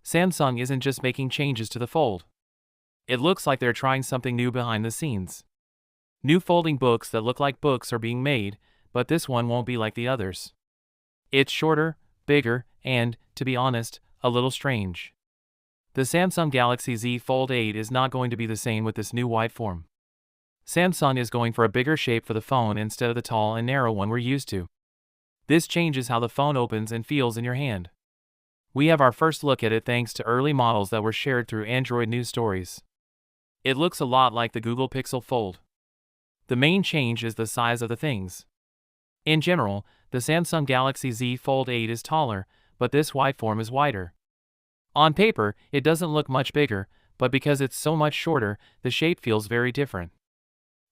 Samsung isn't just making changes to the Fold. It looks like they're trying something new behind the scenes. New folding books that look like books are being made, but this one won't be like the others. It's shorter, bigger, and, to be honest, a little strange. The Samsung Galaxy Z Fold 8 is not going to be the same with this new wide form. Samsung is going for a bigger shape for the phone instead of the tall and narrow one we're used to. This changes how the phone opens and feels in your hand. We have our first look at it thanks to early models that were shared through Android news stories. It looks a lot like the Google Pixel Fold. The main change is the size of the things. In general, the Samsung Galaxy Z Fold 8 is taller, but this wide form is wider. On paper, it doesn't look much bigger, but because it's so much shorter, the shape feels very different.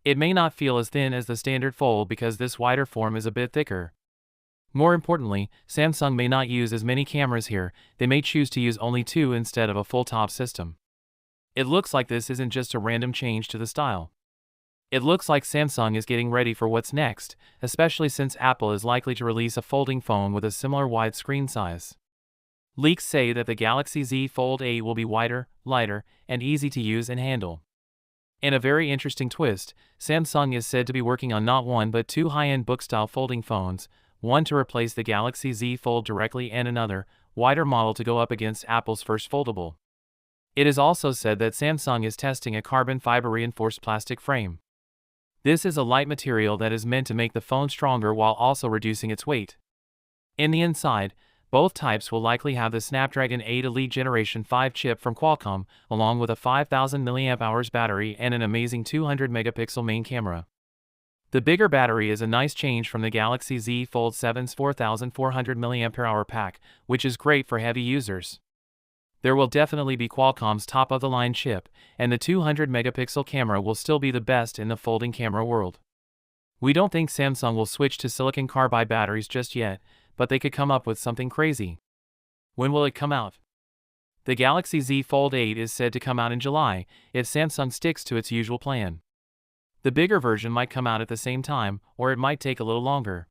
It may not feel as thin as the standard Fold because this wider form is a bit thicker. More importantly, Samsung may not use as many cameras here, they may choose to use only 2 instead of a full top system. It looks like this isn't just a random change to the style. It looks like Samsung is getting ready for what's next, especially since Apple is likely to release a folding phone with a similar wide screen size. Leaks say that the Galaxy Z Fold 8 will be wider, lighter, and easy to use and handle. In a very interesting twist, Samsung is said to be working on not one but 2 high-end book-style folding phones, one to replace the Galaxy Z Fold directly and another, wider model to go up against Apple's first foldable. It is also said that Samsung is testing a carbon fiber reinforced plastic frame. This is a light material that is meant to make the phone stronger while also reducing its weight. In the inside, both types will likely have the Snapdragon 8 Elite Generation 5 chip from Qualcomm, along with a 5000 mAh battery and an amazing 200 megapixel main camera. The bigger battery is a nice change from the Galaxy Z Fold 7's 4400 mAh pack, which is great for heavy users. There will definitely be Qualcomm's top-of-the-line chip, and the 200 megapixel camera will still be the best in the folding camera world. We don't think Samsung will switch to silicon carbide batteries just yet, but they could come up with something crazy. When will it come out? The Galaxy Z Fold 8 is said to come out in July, if Samsung sticks to its usual plan. The bigger version might come out at the same time, or it might take a little longer.